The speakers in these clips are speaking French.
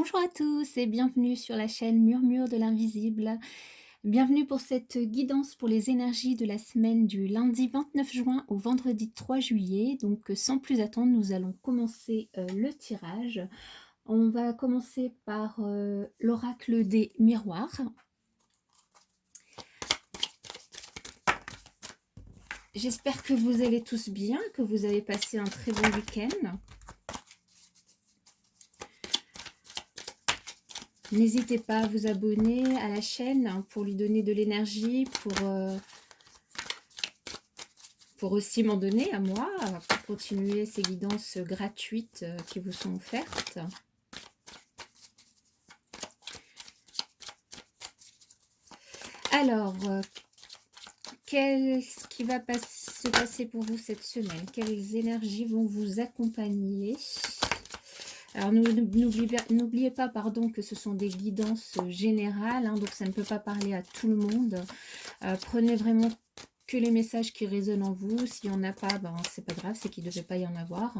Bonjour à tous et bienvenue sur la chaîne Murmure de l'Invisible. Bienvenue pour cette guidance pour les énergies de la semaine du lundi 29 juin au vendredi 3 juillet. Donc sans plus attendre, nous allons commencer le tirage. On va commencer par l'oracle des miroirs. J'espère que vous allez tous bien, que vous avez passé un très bon week-end. N'hésitez pas à vous abonner à la chaîne pour lui donner de l'énergie, pour aussi m'en donner à moi, pour continuer ces guidances gratuites qui vous sont offertes. Alors, qu'est-ce qui va se passer pour vous cette semaine? Quelles énergies vont vous accompagner? Alors, n'oubliez pas que ce sont des guidances générales, hein, donc ça ne peut pas parler à tout le monde. Prenez vraiment que les messages qui résonnent en vous. S'il n'y en a pas, ben, c'est pas grave, c'est qu'il ne devait pas y en avoir.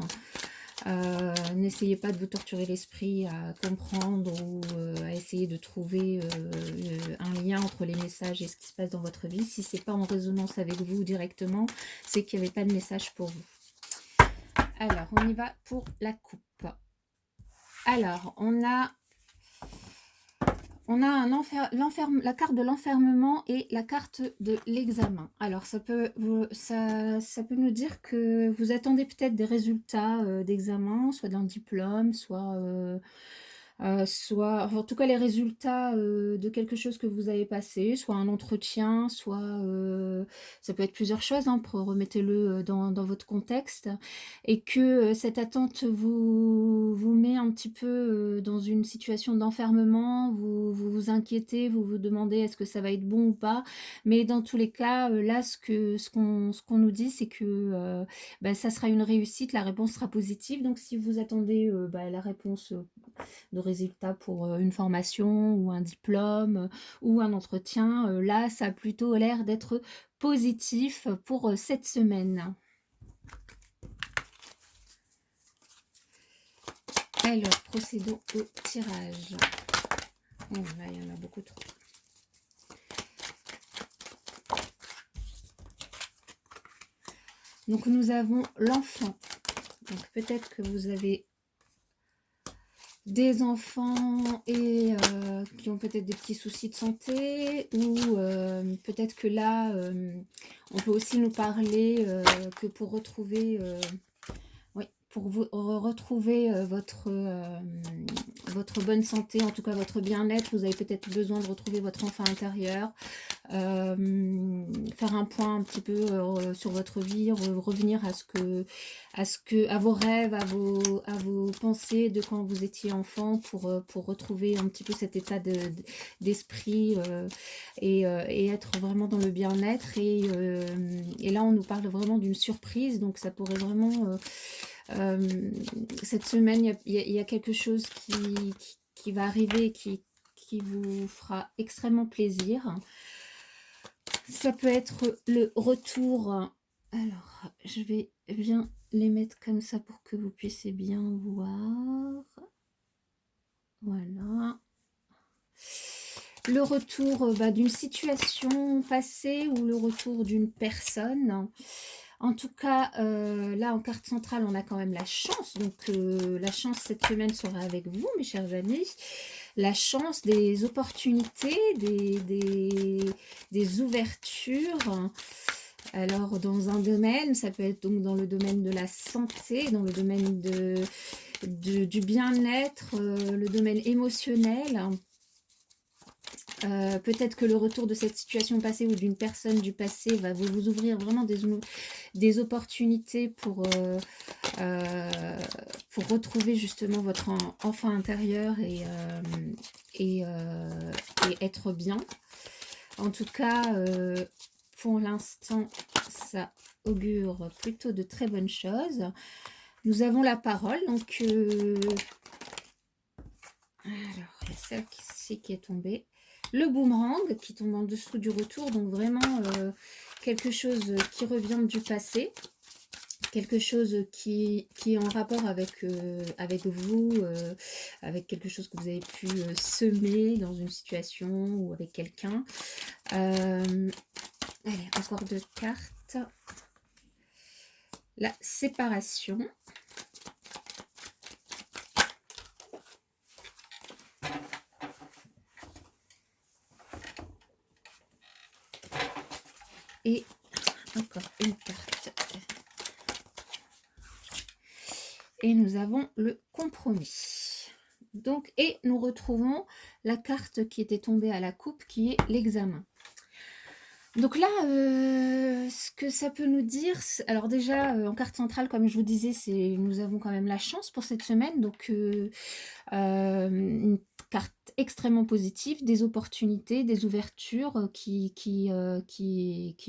N'essayez pas de vous torturer l'esprit à comprendre ou à essayer de trouver un lien entre les messages et ce qui se passe dans votre vie. Si ce n'est pas en résonance avec vous directement, c'est qu'il n'y avait pas de message pour vous. Alors, on y va pour la coupe. Alors, on a la carte de l'enfermement et la carte de l'examen. Alors, ça peut nous dire que vous attendez peut-être des résultats d'examen, soit d'un diplôme, soit en tout cas les résultats de quelque chose que vous avez passé, soit un entretien, soit ça peut être plusieurs choses, hein, remettez-le dans votre contexte, et que cette attente vous met un petit peu dans une situation d'enfermement, vous inquiétez, vous demandez est-ce que ça va être bon ou pas, mais dans tous les cas, là ce qu'on nous dit, c'est que ça sera une réussite, la réponse sera positive. Donc si vous attendez la réponse de résultats pour une formation ou un diplôme ou un entretien, là ça a plutôt l'air d'être positif pour cette semaine. Alors, procédons au tirage. Oh là, il y en a beaucoup trop. Donc nous avons l'enfant. Donc peut-être que vous avez des enfants et qui ont peut-être des petits soucis de santé, ou peut-être que là on peut aussi nous parler que pour retrouver pour vous retrouver votre bonne santé, en tout cas votre bien-être, vous avez peut-être besoin de retrouver votre enfant intérieur, faire un point un petit peu sur votre vie, revenir à vos rêves, à vos pensées de quand vous étiez enfant, pour retrouver un petit peu cet état d'esprit et être vraiment dans le bien-être. Et là on nous parle vraiment d'une surprise, donc ça pourrait vraiment cette semaine il y a quelque chose qui va arriver, qui vous fera extrêmement plaisir. Ça peut être le retour. Alors, je vais bien les mettre comme ça pour que vous puissiez bien voir. Voilà. Le retour d'une situation passée ou le retour d'une personne. En tout cas, là, en carte centrale, on a quand même la chance. Donc, la chance cette semaine sera avec vous, mes chers amis. La chance, des opportunités, des ouvertures. Alors, dans un domaine, ça peut être donc dans le domaine de la santé, dans le domaine du bien-être, le domaine émotionnel. Peut-être que le retour de cette situation passée ou d'une personne du passé va vous ouvrir vraiment des opportunités pour retrouver justement votre enfant intérieur et être bien. En tout cas, pour l'instant, ça augure plutôt de très bonnes choses. Nous avons la parole, donc alors, il y a celle qui est tombée. Le boomerang qui tombe en dessous du retour, donc vraiment quelque chose qui revient du passé, quelque chose qui est en rapport avec vous, avec quelque chose que vous avez pu semer dans une situation ou avec quelqu'un. Allez, encore 2 cartes. La séparation. Et encore une carte. Et nous avons le compromis. Donc, et nous retrouvons la carte qui était tombée à la coupe, qui est l'examen. Donc là, ce que ça peut nous dire, alors déjà, en carte centrale, comme je vous disais, nous avons quand même la chance pour cette semaine. Donc, une carte extrêmement positive, des opportunités, des ouvertures qui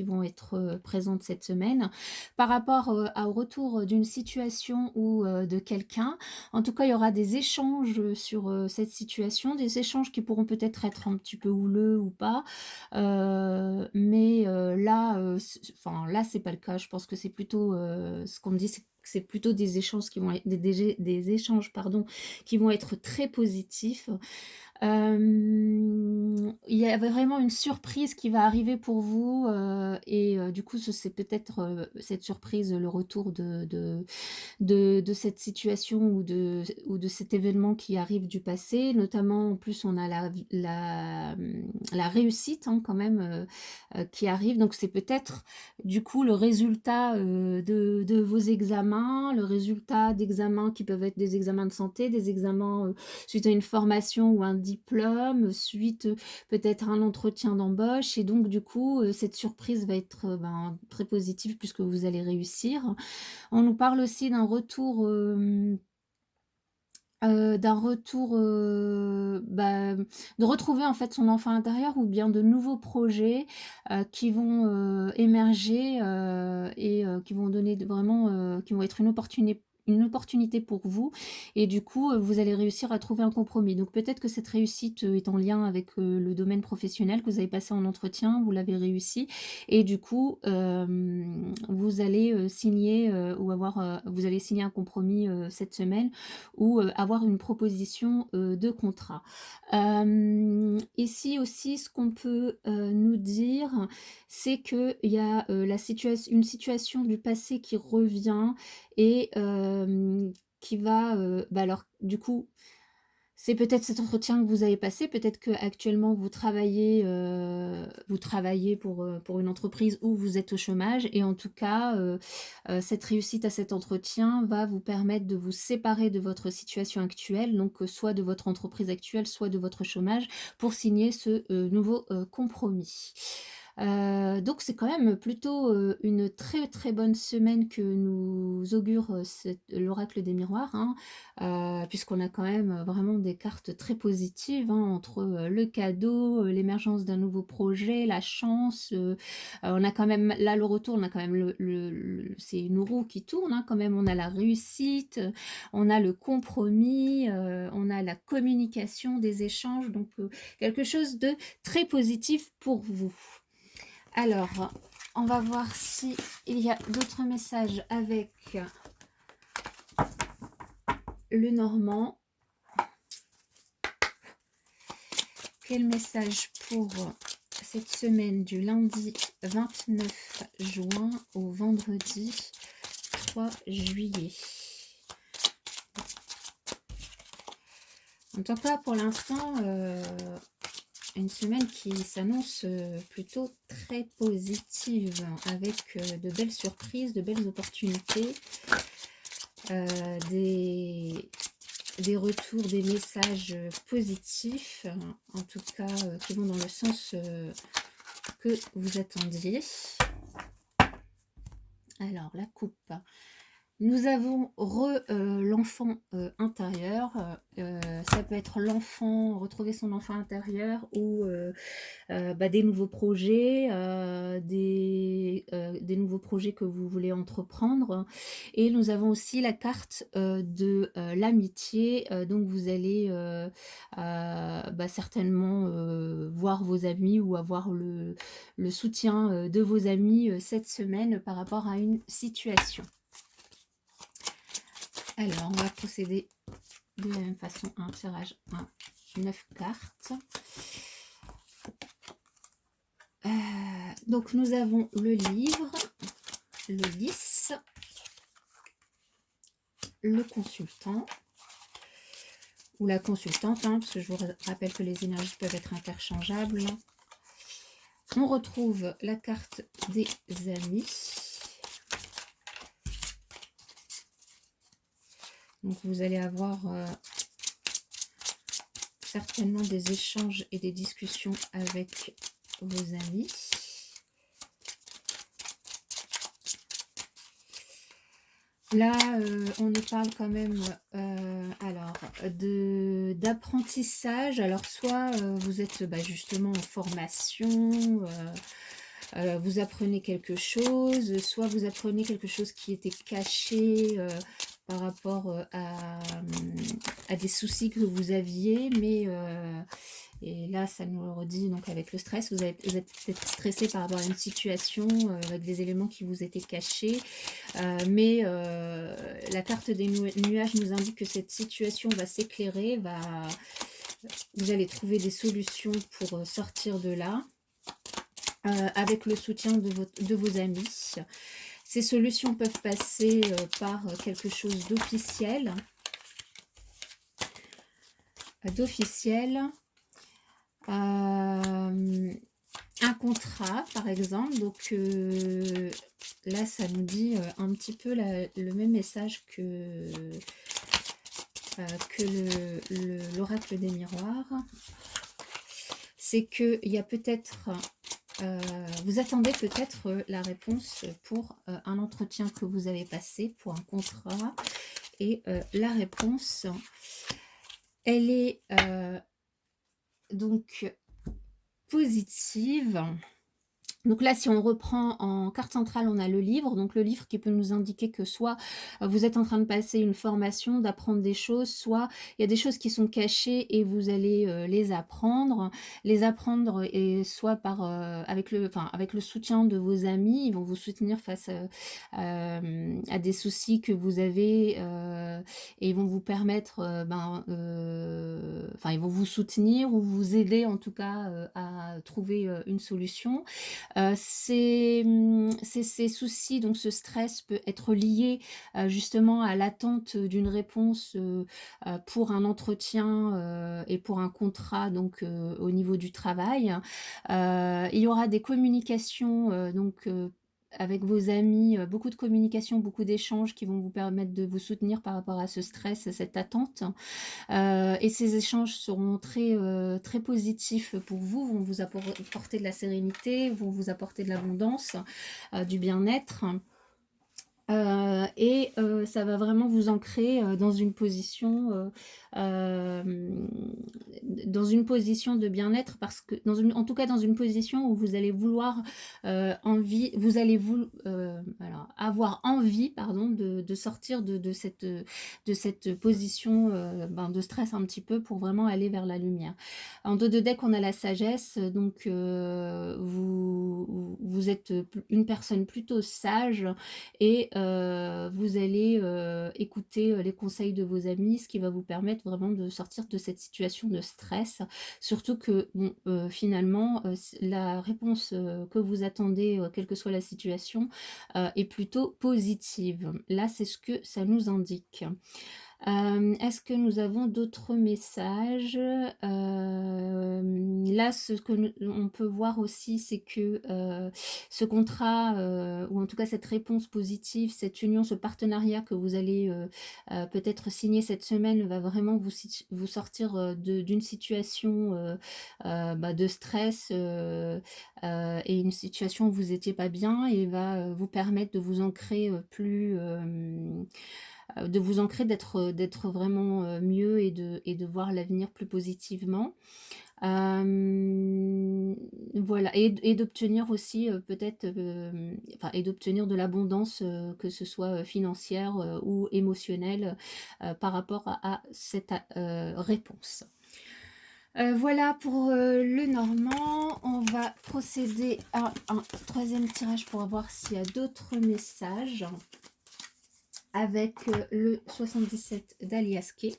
vont être présentes cette semaine. Par rapport au retour d'une situation ou de quelqu'un, en tout cas, il y aura des échanges sur cette situation, des échanges qui pourront peut-être être un petit peu houleux ou pas. Mais là, enfin là, c'est pas le cas. Je pense que c'est plutôt, ce qu'on me dit, c'est que c'est plutôt des échanges qui vont être des échanges, pardon, qui vont être très positifs. Il y a vraiment une surprise qui va arriver pour vous, et du coup, c'est peut-être, cette surprise, le retour de cette situation ou de cet événement qui arrive du passé. Notamment, en plus, on a la réussite, hein, quand même, qui arrive. Donc c'est peut-être, du coup, le résultat, de vos examens, le résultat d'examens qui peuvent être des examens de santé, des examens, suite à une formation ou un diplôme, suite, peut-être un entretien d'embauche. Et donc du coup, cette surprise va être, très positive puisque vous allez réussir. On nous parle aussi d'un retour, de retrouver en fait son enfant intérieur, ou bien de nouveaux projets, qui vont, émerger, et qui vont donner vraiment, qui vont être une opportunité pour vous. Et du coup, vous allez réussir à trouver un compromis. Donc peut-être que cette réussite, est en lien avec, le domaine professionnel, que vous avez passé en entretien, vous l'avez réussi, et du coup, vous allez, signer, vous allez signer un compromis, cette semaine, ou avoir une proposition de contrat. Ici aussi, ce qu'on peut nous dire, c'est qu'il y a une situation du passé qui revient, et qui va, alors du coup, c'est peut-être cet entretien que vous avez passé, peut-être qu'actuellement vous travaillez pour une entreprise où vous êtes au chômage, et en tout cas, cette réussite à cet entretien va vous permettre de vous séparer de votre situation actuelle, donc soit de votre entreprise actuelle, soit de votre chômage, pour signer ce nouveau compromis. Donc c'est quand même plutôt une très très bonne semaine que nous augure l'oracle des miroirs, hein. Puisqu'on a quand même vraiment des cartes très positives, hein, entre le cadeau, l'émergence d'un nouveau projet, la chance. On a quand même, là, le retour, on a quand même c'est une roue qui tourne, hein, quand même. On a la réussite, on a le compromis, on a la communication, des échanges, donc quelque chose de très positif pour vous. Alors, on va voir si il y a d'autres messages avec le Normand. Quel message pour cette semaine du lundi 29 juin au vendredi 3 juillet? En tout cas, pour l'instant, une semaine qui s'annonce plutôt très positive, avec de belles surprises, de belles opportunités, des retours, des messages positifs, en tout cas qui vont dans le sens que vous attendiez. Alors, la coupe. Nous avons l'enfant intérieur. Ça peut être retrouver son enfant intérieur, ou des nouveaux projets, des nouveaux projets que vous voulez entreprendre. Et nous avons aussi la carte de l'amitié. Donc vous allez certainement voir vos amis, ou avoir le soutien de vos amis cette semaine par rapport à une situation. Alors, on va procéder de la même façon à un tirage à 9 cartes. Donc, nous avons le livre, le lys, le consultant, ou la consultante, hein, parce que je vous rappelle que les énergies peuvent être interchangeables. On retrouve la carte des amis. Donc, vous allez avoir certainement des échanges et des discussions avec vos amis. Là, on nous parle quand même alors d'apprentissage. Alors, soit vous êtes justement en formation, vous apprenez quelque chose, soit vous apprenez quelque chose qui était caché par rapport à des soucis que vous aviez, mais et là, ça nous le redit, donc avec le stress, vous êtes peut-être stressé par rapport à une situation avec des éléments qui vous étaient cachés. Mais la carte des nuages nous indique que cette situation va s'éclairer, vous allez trouver des solutions pour sortir de là, avec le soutien de vos amis. Ces solutions peuvent passer par quelque chose d'officiel. Un contrat par exemple, donc là ça nous dit un petit peu le même message que l'oracle des miroirs. C'est qu'il y a peut-être, vous attendez peut-être la réponse pour un entretien que vous avez passé, pour un contrat, et la réponse, elle est donc positive. Donc là, si on reprend en carte centrale, on a le livre. Donc le livre qui peut nous indiquer que soit vous êtes en train de passer une formation, d'apprendre des choses, soit il y a des choses qui sont cachées et vous allez les apprendre. Et soit avec le soutien de vos amis, ils vont vous soutenir face à des soucis que vous avez et ils vont vous permettre, ils vont vous soutenir ou vous aider en tout cas à trouver une solution. Ces soucis, donc ce stress peut être lié justement à l'attente d'une réponse pour un entretien et pour un contrat, donc au niveau du travail. Il y aura des communications avec vos amis, beaucoup de communication, beaucoup d'échanges qui vont vous permettre de vous soutenir par rapport à ce stress, à cette attente. Et ces échanges seront très positifs pour vous, vont vous apporter de la sérénité, vont vous apporter de l'abondance, du bien-être. Et ça va vraiment vous ancrer dans une position de bien-être, parce que en tout cas dans une position où vous allez vouloir avoir envie, pardon, de sortir de cette position de stress un petit peu, pour vraiment aller vers la lumière. En dos de deck, on a la sagesse, donc vous êtes une personne plutôt sage, et vous allez écouter les conseils de vos amis, ce qui va vous permettre vraiment de sortir de cette situation de stress. Surtout que finalement, la réponse que vous attendez, quelle que soit la situation, est plutôt positive. Là, c'est ce que ça nous indique. Est-ce que nous avons d'autres messages? Là, ce que on peut voir aussi, c'est que ce contrat, ou en tout cas cette réponse positive, cette union, ce partenariat que vous allez peut-être signer cette semaine, va vraiment vous sortir d'une situation de stress et une situation où vous n'étiez pas bien, et va vous permettre de vous ancrer d'être vraiment mieux, et de voir l'avenir plus positivement. Voilà, et d'obtenir aussi peut-être, et d'obtenir de l'abondance, que ce soit financière ou émotionnelle, par rapport à cette réponse. Voilà pour le normand. On va procéder à un troisième tirage pour voir s'il y a d'autres messages. avec le 77 d'Alias Kay.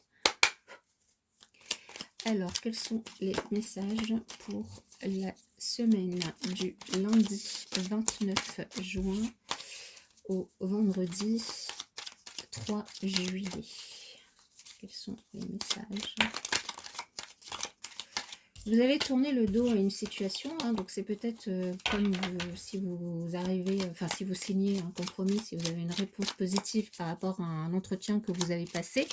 Alors, quels sont les messages pour la semaine du lundi 29 juin au vendredi 3 juillet? Quels sont les messages? Vous allez tourner le dos à une situation, hein, donc c'est peut-être comme si vous arrivez, enfin si vous signez un compromis, si vous avez une réponse positive par rapport à un entretien que vous avez passé,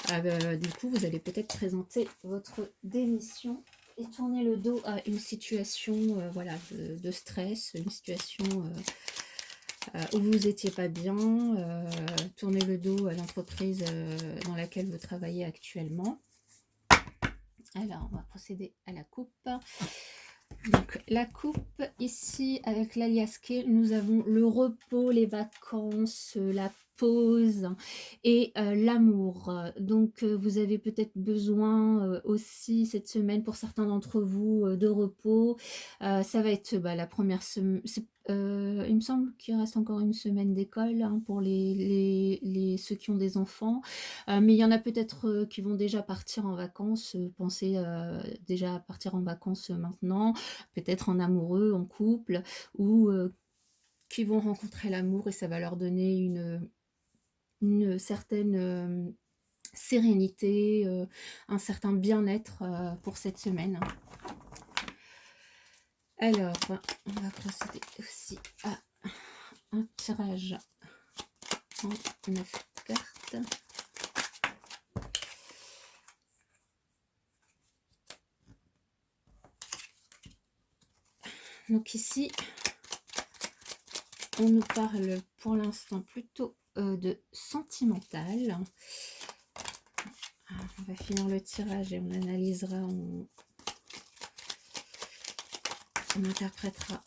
du coup vous allez peut-être présenter votre démission et tourner le dos à une situation voilà, de stress, une situation où vous n'étiez pas bien, tourner le dos à l'entreprise dans laquelle vous travaillez actuellement. Alors, on va procéder à la coupe. Donc, la coupe, ici, avec l'Alias Kay, nous avons le repos, les vacances, la pause et l'amour. Donc, vous avez peut-être besoin aussi cette semaine, pour certains d'entre vous, de repos. Ça va être la première semaine. Il me semble qu'il reste encore une semaine d'école hein, pour ceux qui ont des enfants. Mais il y en a peut-être qui vont déjà partir en vacances. Pensez déjà à partir en vacances maintenant, peut-être en amoureux, en couple, ou qui vont rencontrer l'amour et ça va leur donner une certaine sérénité, un certain bien-être pour cette semaine. Alors, on va procéder aussi à un tirage en 9 cartes. Donc ici, on nous parle pour l'instant plutôt de sentimental. Alors, on va finir le tirage et on analysera, on interprétera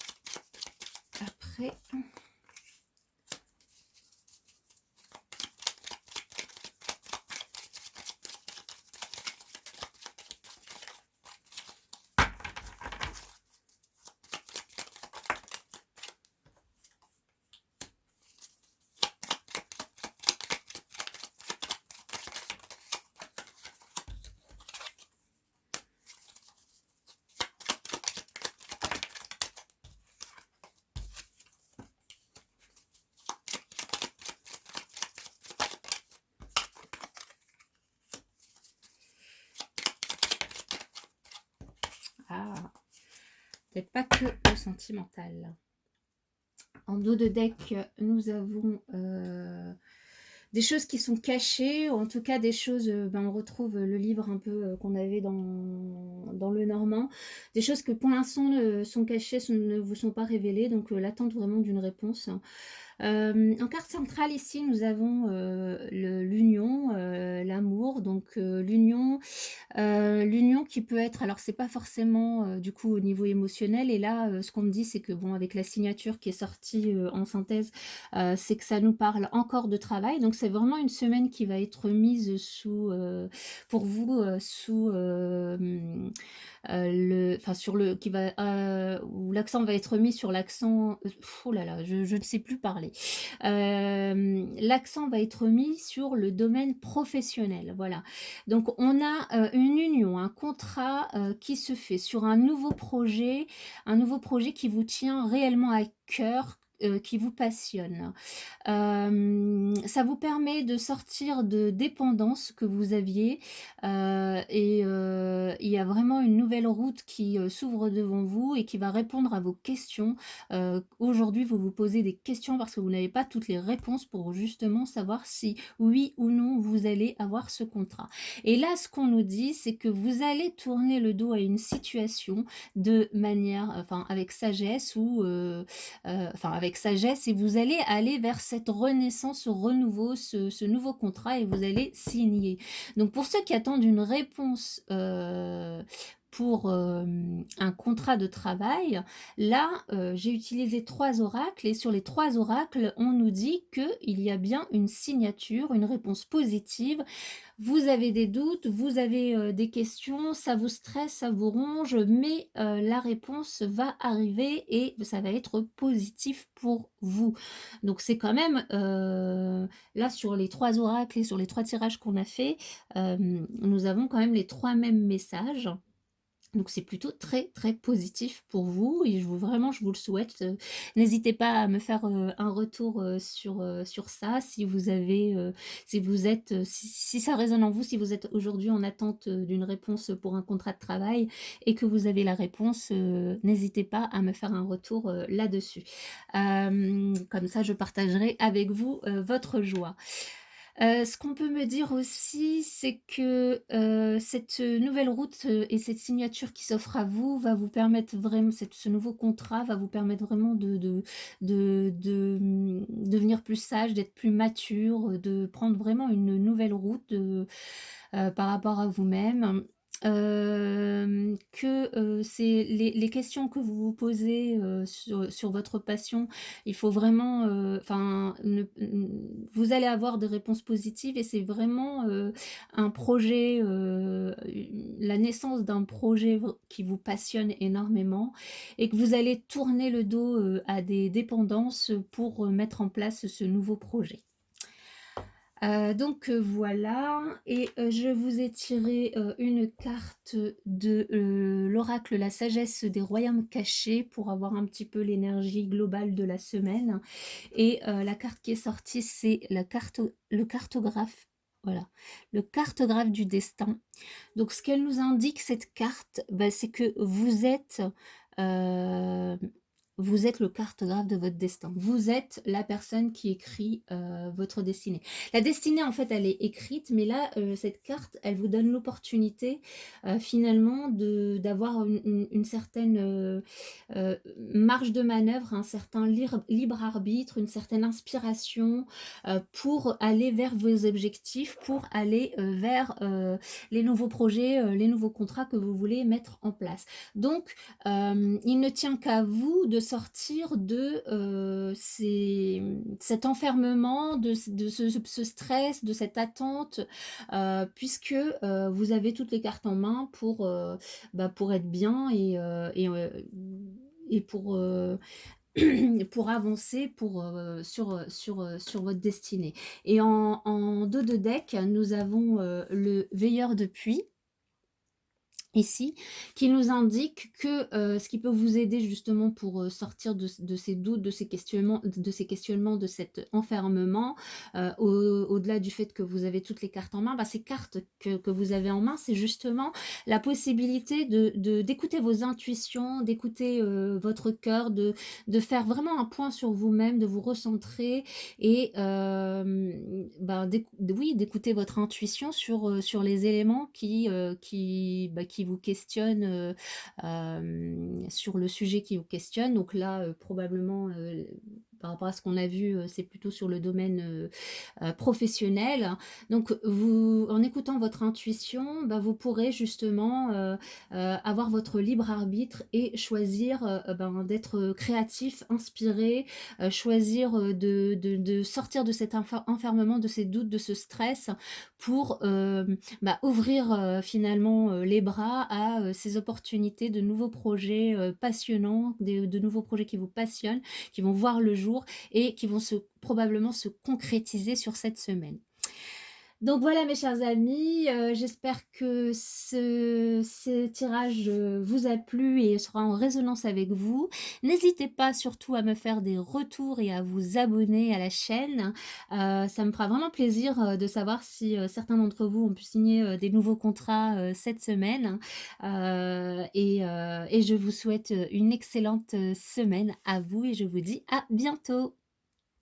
après. Ah, peut-être pas que le sentimental. En dos de deck, nous avons des choses qui sont cachées, ou en tout cas des choses, on retrouve le livre un peu qu'on avait dans le Normand, des choses que pour l'instant sont cachées, ne vous sont pas révélées, donc l'attente vraiment d'une réponse. En carte centrale ici, nous avons l'union, l'amour, donc l'union qui peut être, alors c'est pas forcément du coup au niveau émotionnel, et là ce qu'on me dit c'est que bon, avec la signature qui est sortie en synthèse, c'est que ça nous parle encore de travail, donc c'est vraiment une semaine qui va être mise sous, pour vous, sous sur le qui va où l'accent va être mis sur l'accent, oh là là, je ne sais plus parler. L'accent va être mis sur le domaine professionnel, voilà. Donc on a une union, un contrat qui se fait sur un nouveau projet qui vous tient réellement à cœur, qui vous passionne. Ça vous permet de sortir de dépendance que vous aviez, et il y a vraiment une nouvelle route qui s'ouvre devant vous et qui va répondre à vos questions. Aujourd'hui, vous vous posez des questions parce que vous n'avez pas toutes les réponses pour justement savoir si oui ou non vous allez avoir ce contrat. Et là, ce qu'on nous dit, c'est que vous allez tourner le dos à une situation de manière, enfin avec sagesse, ou avec sagesse, et vous allez aller vers cette renaissance, ce renouveau, ce nouveau contrat, et vous allez signer. Donc pour ceux qui attendent une réponse pour, un contrat de travail, là, j'ai utilisé 3 oracles et sur les 3 oracles, on nous dit qu'il y a bien une signature, une réponse positive. Vous avez des doutes, vous avez, des questions, ça vous stresse, ça vous ronge, mais la réponse va arriver et ça va être positif pour vous. Donc c'est quand même, là sur les 3 oracles et sur les 3 tirages qu'on a fait, nous avons quand même les 3 mêmes messages. Donc c'est plutôt très, très positif pour vous et je vous le souhaite, n'hésitez pas à me faire, un retour, sur ça si vous avez, si vous êtes, si ça résonne en vous, si vous êtes aujourd'hui en attente, d'une réponse, pour un contrat de travail et que vous avez la réponse, n'hésitez pas à me faire un retour, là-dessus. Comme ça je partagerai avec vous, votre joie. Ce qu'on peut me dire aussi, c'est que, cette nouvelle route, et cette signature qui s'offre à vous va vous permettre vraiment ce nouveau contrat va vous permettre vraiment de devenir plus sage, d'être plus mature, de prendre vraiment une nouvelle route, par rapport à vous-même. Que, c'est les questions que vous vous posez, sur votre passion, il faut vraiment, enfin, vous allez avoir des réponses positives et c'est vraiment, un projet, la naissance d'un projet qui vous passionne énormément et que vous allez tourner le dos, à des dépendances pour, mettre en place ce nouveau projet. Donc voilà et je vous ai tiré, une carte de, l'oracle La Sagesse des Royaumes Cachés pour avoir un petit peu l'énergie globale de la semaine et la carte qui est sortie, c'est le cartographe, voilà, le cartographe du destin. Donc ce qu'elle nous indique cette carte, bah, c'est que heu, vous êtes le cartographe de votre destin. Vous êtes la personne qui écrit, votre destinée. La destinée, en fait, elle est écrite, mais là, cette carte, elle vous donne l'opportunité, finalement d'avoir une certaine, marge de manœuvre, un certain libre arbitre, une certaine inspiration, pour aller vers vos objectifs, pour aller, vers, les nouveaux projets, les nouveaux contrats que vous voulez mettre en place. Donc, il ne tient qu'à vous de sortir de, cet enfermement, de ce stress, de cette attente, puisque, vous avez toutes les cartes en main pour être bien et pour avancer sur votre destinée. Et en dos de deck, nous avons, le veilleur de pluie ici, qui nous indique que, ce qui peut vous aider justement pour, sortir de ces doutes, de ces questionnements, de cet enfermement, au-delà du fait que vous avez toutes les cartes en main, bah, ces cartes que vous avez en main, c'est justement la possibilité d'écouter vos intuitions, d'écouter, votre cœur, de faire vraiment un point sur vous-même, de vous recentrer et ben, oui, d'écouter votre intuition sur les éléments qui vous questionnent, sur le sujet qui vous questionne. Donc là, probablement, par rapport à ce qu'on a vu, c'est plutôt sur le domaine, professionnel. Donc vous en écoutant votre intuition, bah, vous pourrez justement, avoir votre libre arbitre et choisir, ben, d'être créatif, inspiré, choisir, de sortir de cet enfermement, de ces doutes, de ce stress pour, bah, ouvrir, finalement, les bras à, ces opportunités de nouveaux projets, passionnants, de nouveaux projets qui vous passionnent, qui vont voir le jour et qui vont probablement se concrétiser sur cette semaine. Donc voilà mes chers amis, j'espère que ce tirage, vous a plu et sera en résonance avec vous. N'hésitez pas surtout à me faire des retours et à vous abonner à la chaîne. Ça me fera vraiment plaisir, de savoir si, certains d'entre vous ont pu signer, des nouveaux contrats, cette semaine. Et je vous souhaite, une excellente, semaine à vous et je vous dis à bientôt.